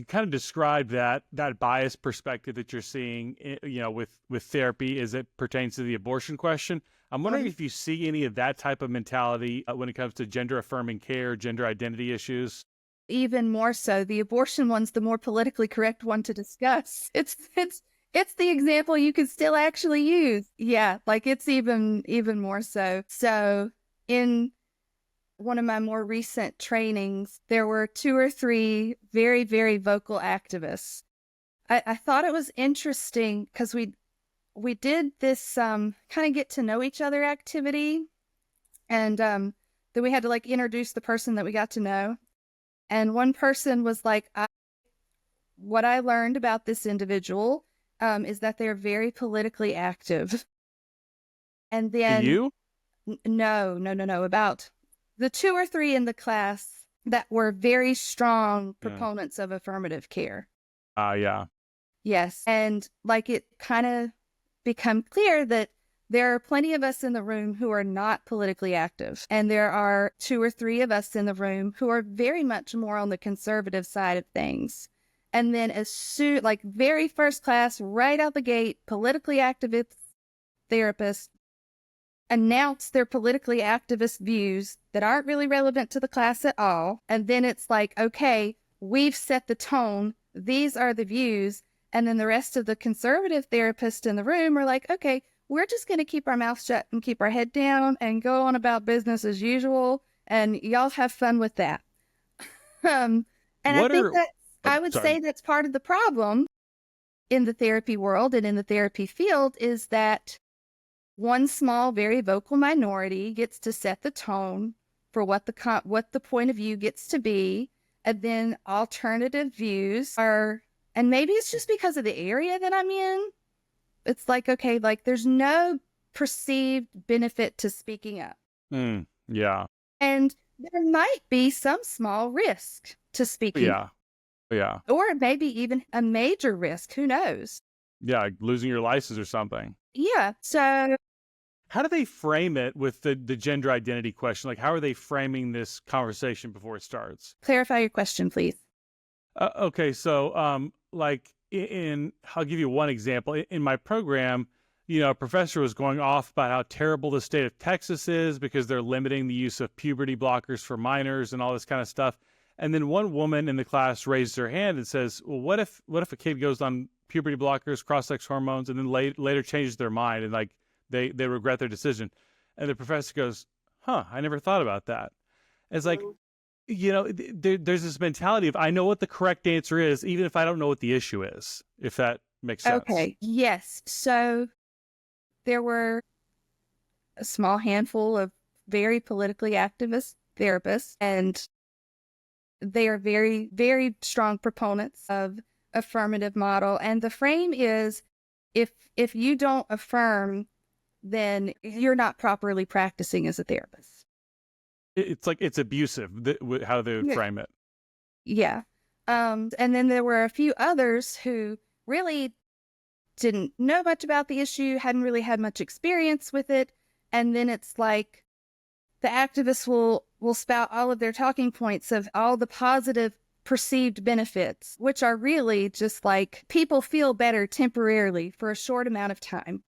kind of described that bias perspective that you're seeing, with therapy as it pertains to the abortion question. I'm wondering if you see any of that type of mentality when it comes to gender affirming care, gender identity issues. Even more so. The abortion one's the more politically correct one to discuss. It's the example you can still actually use. Yeah, like it's even more so. So in one of my more recent trainings, there were 2 or 3 very, very vocal activists. I thought it was interesting because we did this kind of get to know each other activity. And then we had to like introduce the person that we got to know. And one person was like, what I learned about this individual is that they're very politically active. And then You? No, about the 2 or 3 in the class that were very strong proponents of affirmative care. Yeah. Yes. And like it kind of become clear that there are plenty of us in the room who are not politically active. And there are 2 or 3 of us in the room who are very much more on the conservative side of things. And then as soon, like very first class, right out the gate, politically activist therapists announce their politically activist views that aren't really relevant to the class at all. And then it's like, okay, we've set the tone. These are the views. And then the rest of the conservative therapists in the room are like, okay, we're just going to keep our mouth shut and keep our head down and go on about business as usual. And y'all have fun with that. And I would say that's part of the problem in the therapy world and in the therapy field is that one small, very vocal minority gets to set the tone for what the point of view gets to be. And then alternative views are, and maybe it's just because of the area that I'm in. It's like, okay, like there's no perceived benefit to speaking up. Yeah. And there might be some small risk to speaking up. Yeah. Or maybe even a major risk. Who knows? Yeah, like losing your license or something. Yeah. So how do they frame it with the gender identity question? Like, how are they framing this conversation before it starts? Clarify your question, please. Okay. So, I'll give you one example. In my program, a professor was going off about how terrible the state of Texas is because they're limiting the use of puberty blockers for minors and all this kind of stuff. And then one woman in the class raised her hand and says, well, what if a kid goes on puberty blockers, cross-sex hormones, and then later changes their mind and like they regret their decision? And the professor goes, I never thought about that. And it's like, there's this mentality of I know what the correct answer is, even if I don't know what the issue is, if that makes sense. Okay. Yes. So there were a small handful of very politically activist therapists, and they are very, very strong proponents of affirmative model. And the frame is if you don't affirm, then you're not properly practicing as a therapist. It's like it's abusive, how they frame it. Yeah. And then there were a few others who really didn't know much about the issue, hadn't really had much experience with it. And then it's like the activists will spout all of their talking points of all the positive perceived benefits, which are really just like people feel better temporarily for a short amount of time.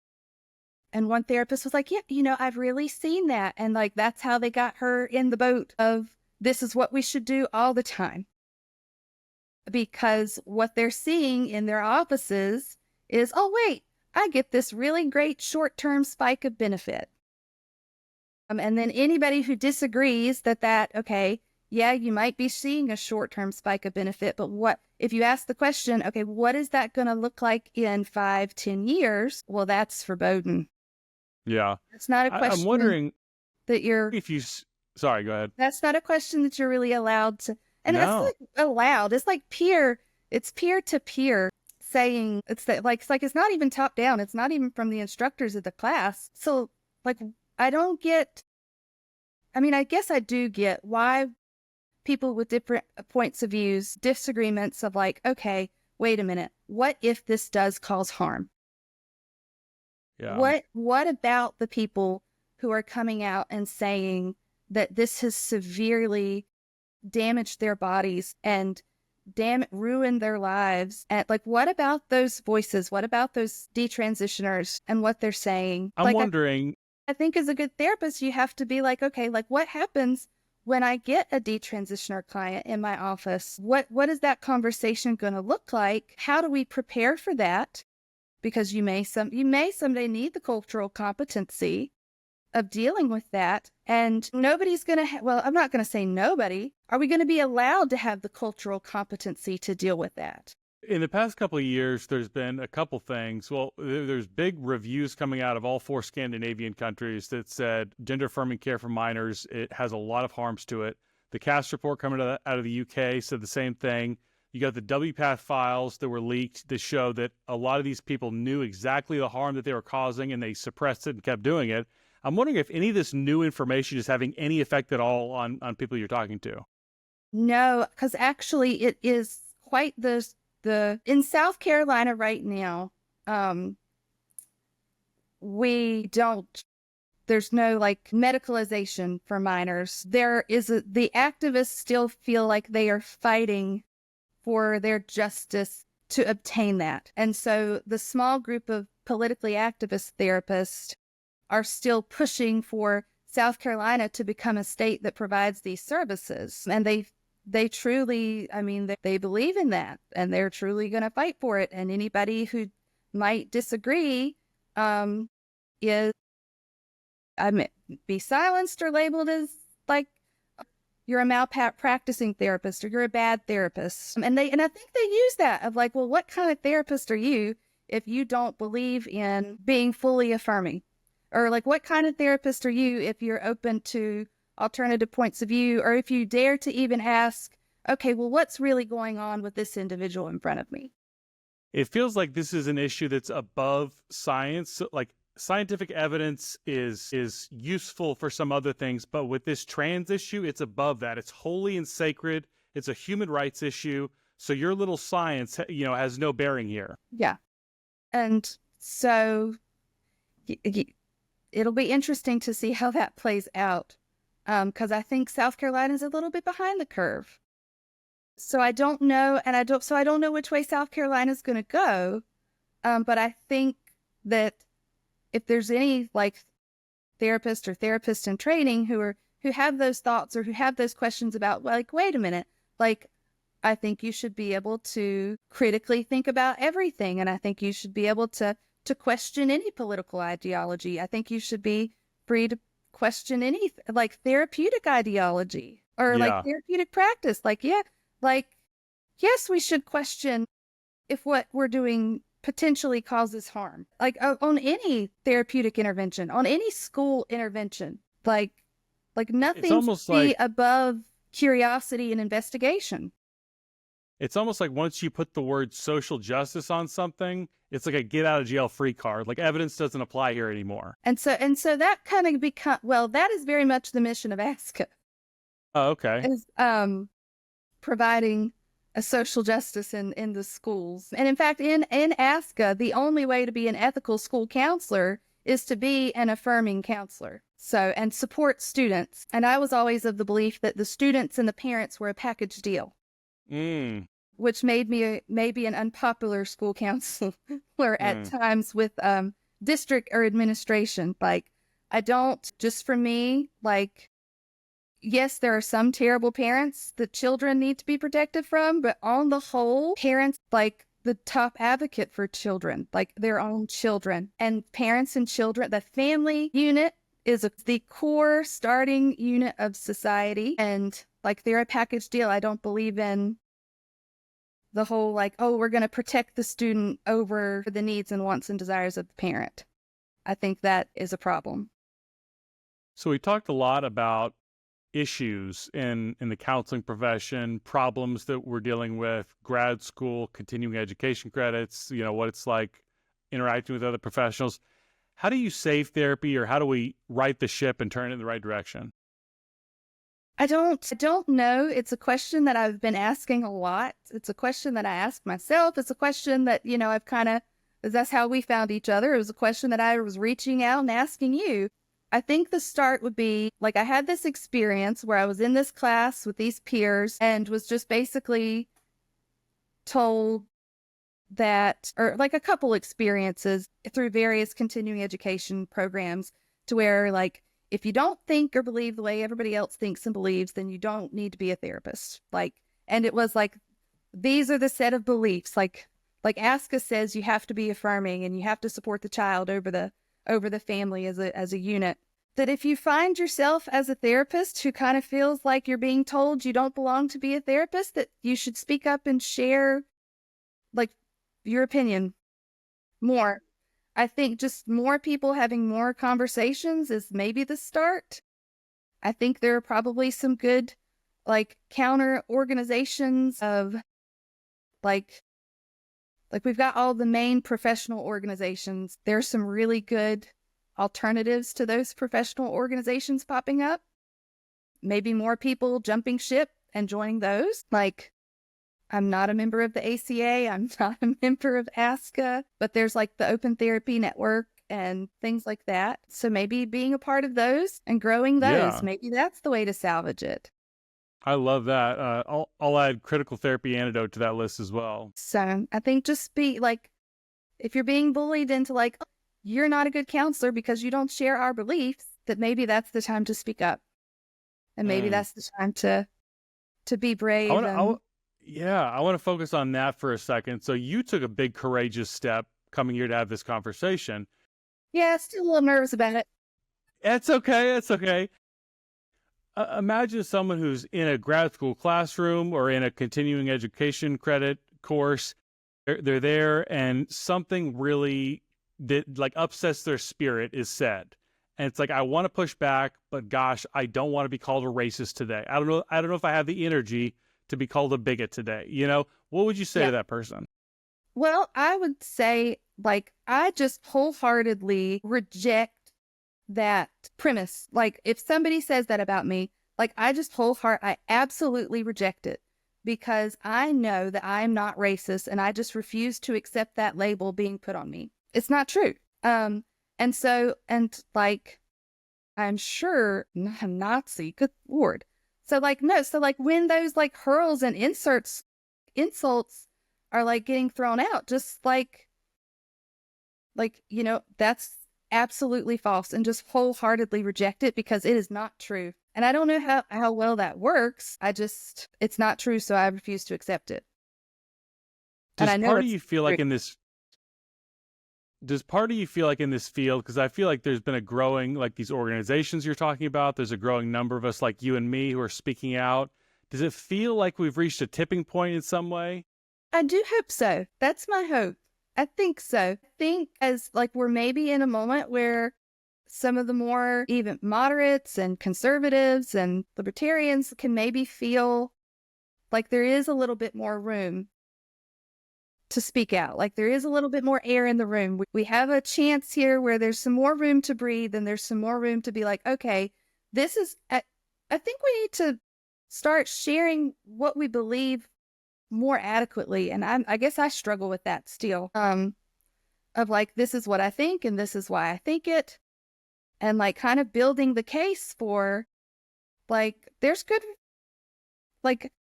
And one therapist was like, yeah, I've really seen that. And like, that's how they got her in the boat of this is what we should do all the time. Because what they're seeing in their offices is, oh, wait, I get this really great short-term spike of benefit. And then anybody who disagrees that, okay, yeah, you might be seeing a short-term spike of benefit, but what if you ask the question, okay, what is that going to look like in 5-10 years? Well, that's foreboding. Yeah. It's not a I'm question wondering that you're, if you, sorry, go ahead. that's not a question that you're really allowed to, and that's No. like allowed. It's like it's peer to peer saying, it's like, it's not even top down. It's not even from the instructors of the class. So like, I don't get, I mean, I guess I do get why people with different points of views, disagreements of like, okay, wait a minute, what if this does cause harm? Yeah. What about the people who are coming out and saying that this has severely damaged their bodies and ruined their lives? And like, what about those voices? What about those detransitioners and what they're saying? I'm Like, wondering. I think as a good therapist, you have to be like, okay, like what happens when I get a detransitioner client in my office? What is that conversation going to look like? How do we prepare for that? Because you may someday need the cultural competency of dealing with that. And nobody's going to, well, I'm not going to say nobody. Are we going to be allowed to have the cultural competency to deal with that? In the past couple of years, there's been a couple things. Well, there's big reviews coming out of all 4 Scandinavian countries that said gender-affirming care for minors, it has a lot of harms to it. The CAST report coming out of the UK said the same thing. You got the WPATH files that were leaked that show that a lot of these people knew exactly the harm that they were causing and they suppressed it and kept doing it. I'm wondering if any of this new information is having any effect at all on people you're talking to. No, because actually it is quite in South Carolina right now, there's no like medicalization for minors. The activists still feel like they are fighting for their justice to obtain that. And so the small group of politically activist therapists are still pushing for South Carolina to become a state that provides these services. And they truly, I mean, they believe in that and they're truly going to fight for it. And anybody who might disagree is, I mean, be silenced or labeled as like, you're a malpracticing therapist or you're a bad therapist. And I think they use that of like, well, what kind of therapist are you if you don't believe in being fully affirming? Or like, what kind of therapist are you if you're open to alternative points of view? Or if you dare to even ask, okay, well, what's really going on with this individual in front of me? It feels like this is an issue that's above science. Like, scientific evidence is useful for some other things, but with this trans issue, it's above that. It's holy and sacred. It's a human rights issue. So your little science, has no bearing here. Yeah. And so it'll be interesting to see how that plays out. Because I think South Carolina is a little bit behind the curve. So I don't know, and I don't know which way South Carolina is going to go. But I think that if there's any like therapists in training who have those thoughts or who have those questions about like, wait a minute, like, I think you should be able to critically think about everything. And I think you should be able to question any political ideology. I think you should be free to question any like therapeutic ideology or like therapeutic practice. Like, yeah, like, yes, we should question if what we're doing potentially causes harm, like on any therapeutic intervention, on any school intervention, like nothing should be above curiosity and investigation. It's almost like once you put the word social justice on something, it's like a get out of jail free card. Like evidence doesn't apply here anymore. And so that kind of that is very much the mission of ASCA. Oh, okay. Is providing a social justice in the schools. And in fact, in ASCA, the only way to be an ethical school counselor is to be an affirming counselor. So, and support students. And I was always of the belief that the students and the parents were a package deal. Which made me maybe an unpopular school counselor at times with district or administration. Like, I don't, just for me, like, yes, there are some terrible parents that children need to be protected from, but on the whole, parents, like the top advocate for children, like their own children, and parents and children, the family unit is the core starting unit of society. And like they're a package deal. I don't believe in the whole like, oh, we're going to protect the student over the needs and wants and desires of the parent. I think that is a problem. So we talked a lot about issues in the counseling profession, problems that we're dealing with, grad school, continuing education credits, what it's like interacting with other professionals. How do you save therapy, or how do we right the ship and turn it in the right direction? I don't know. It's a question that I've been asking a lot. It's a question that I ask myself. It's a question that, that's how we found each other. It was a question that I was reaching out and asking you. I think the start would be, like, I had this experience where I was in this class with these peers and was just basically told that, or like a couple experiences through various continuing education programs, to where, like, if you don't think or believe the way everybody else thinks and believes, then you don't need to be a therapist. Like, and it was like, these are the set of beliefs. Like ASCA says, you have to be affirming and you have to support the child over the family as a unit. That if you find yourself as a therapist who kind of feels like you're being told you don't belong to be a therapist, that you should speak up and share, like, your opinion more. I think just more people having more conversations is maybe the start. I think there are probably some good, like, counter organizations of, like we've got all the main professional organizations. There's some really good alternatives to those professional organizations popping up. Maybe more people jumping ship and joining those. Like, I'm not a member of the ACA. I'm not a member of ASCA, but there's like the Open Therapy Network and things like that. So maybe being a part of those and growing those, maybe that's the way to salvage it. I love that. I'll add critical therapy antidote to that list as well. So I think just be like, if you're being bullied into like, oh, you're not a good counselor because you don't share our beliefs, that maybe that's the time to speak up. And maybe that's the time to be brave. I want to focus on that for a second. So you took a big courageous step coming here to have this conversation. Yeah, still a little nervous about it. It's okay. It's okay. Imagine someone who's in a grad school classroom or in a continuing education credit course. They're there and something really that like upsets their spirit is said. And it's like, I want to push back, but gosh, I don't want to be called a racist today. I don't know if I have the energy to be called a bigot today. What would you say to that person? Well, I would say, like, I just wholeheartedly reject that premise. Like, if somebody says that about me, like, I absolutely reject it, because I know that I am not racist and I just refuse to accept that label being put on me. It's not true. And like, I'm sure not a Nazi, good Lord. So like, no, so like when those like hurls and insults are like getting thrown out, just like, that's absolutely false, and just wholeheartedly reject it because it is not true. And I don't know how well that works. It's not true. So I refuse to accept it. Does part of you feel like in this field, because I feel like there's been a growing, like these organizations you're talking about, there's a growing number of us like you and me who are speaking out. Does it feel like we've reached a tipping point in some way? I do hope so. That's my hope. I think so. I think as like we're maybe in a moment where some of the more even moderates and conservatives and libertarians can maybe feel like there is a little bit more room to speak out. Like there is a little bit more air in the room. We have a chance here where there's some more room to breathe, and there's some more room to be like, okay, this is, I think we need to start sharing what we believe more adequately. And I guess I struggle with that still, of like, this is what I think and this is why I think it. And like kind of building the case for like, there's good, like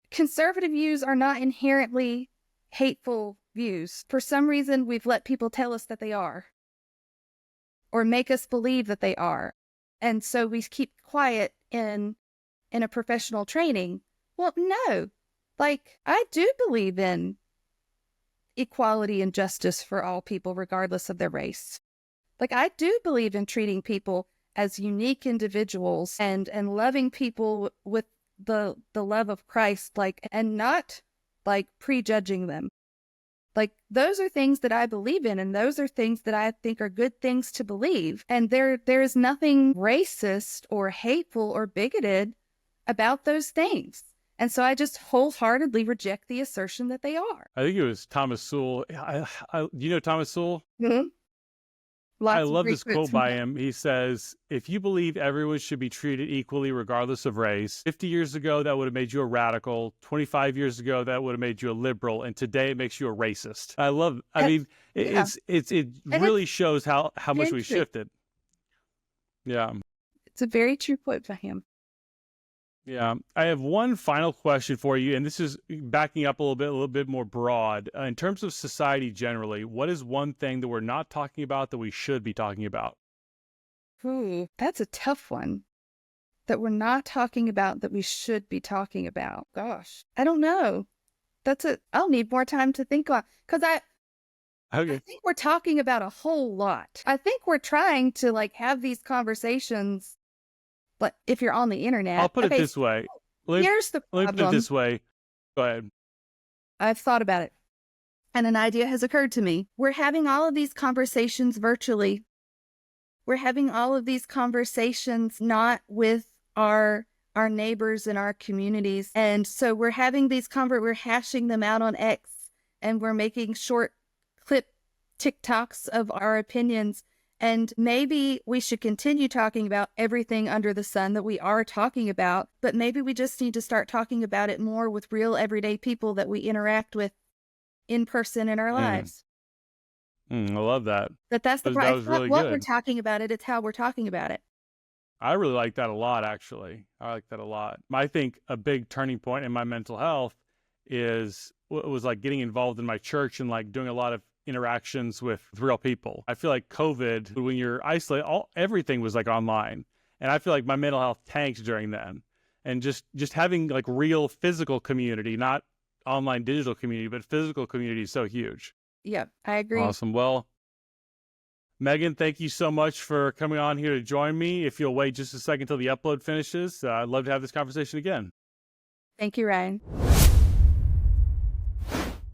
conservative views are not inherently hateful views. For some reason, we've let people tell us that they are, or make us believe that they are. And so we keep quiet in a professional training. Well, no, like I do believe in equality and justice for all people, regardless of their race. Like I do believe in treating people as unique individuals and loving people with the love of Christ, like, and not like prejudging them. Like, those are things that I believe in, and those are things that I think are good things to believe. And there is nothing racist or hateful or bigoted about those things. And so I just wholeheartedly reject the assertion that they are. I think it was Thomas Sowell. You know Thomas Sowell? Mm-hmm. I love this quote by him. He says, if you believe everyone should be treated equally regardless of race, 50 years ago, that would have made you a radical. 25 years ago, that would have made you a liberal. And today it makes you a racist. It really shows how much we shifted. Yeah. It's a very true quote by him. Yeah. I have one final question for you, and this is backing up a little bit more broad. In terms of society generally, what is one thing that we're not talking about that we should be talking about? Ooh, that's a tough one. That we're not talking about that we should be talking about. Gosh, I don't know. I'll need more time to think about, because I think we're talking about a whole lot. I think we're trying to like have these conversations. But if you're on the internet, I'll put it this way. Here's the problem. Let me put it this way. Go ahead. I've thought about it, and an idea has occurred to me. We're having all of these conversations virtually. We're having all of these conversations not with our neighbors in our communities. And so we're having these we're hashing them out on X, and we're making short clip TikToks of our opinions. And maybe we should continue talking about everything under the sun that we are talking about, but maybe we just need to start talking about it more with real everyday people that we interact with in person in our lives. I love that. That's the problem. It's not really what good. We're talking about it, it's how we're talking about it. I really like that a lot, actually. I like that a lot. I think a big turning point in my mental health was like getting involved in my church and like doing a lot of interactions with real people. I feel like COVID, when you're isolated, everything was like online. And I feel like my mental health tanked during then. And just having like real physical community, not online digital community, but physical community is so huge. Yeah, I agree. Awesome. Well, Megan, thank you so much for coming on here to join me. If you'll wait just a second till the upload finishes, I'd love to have this conversation again. Thank you, Ryan.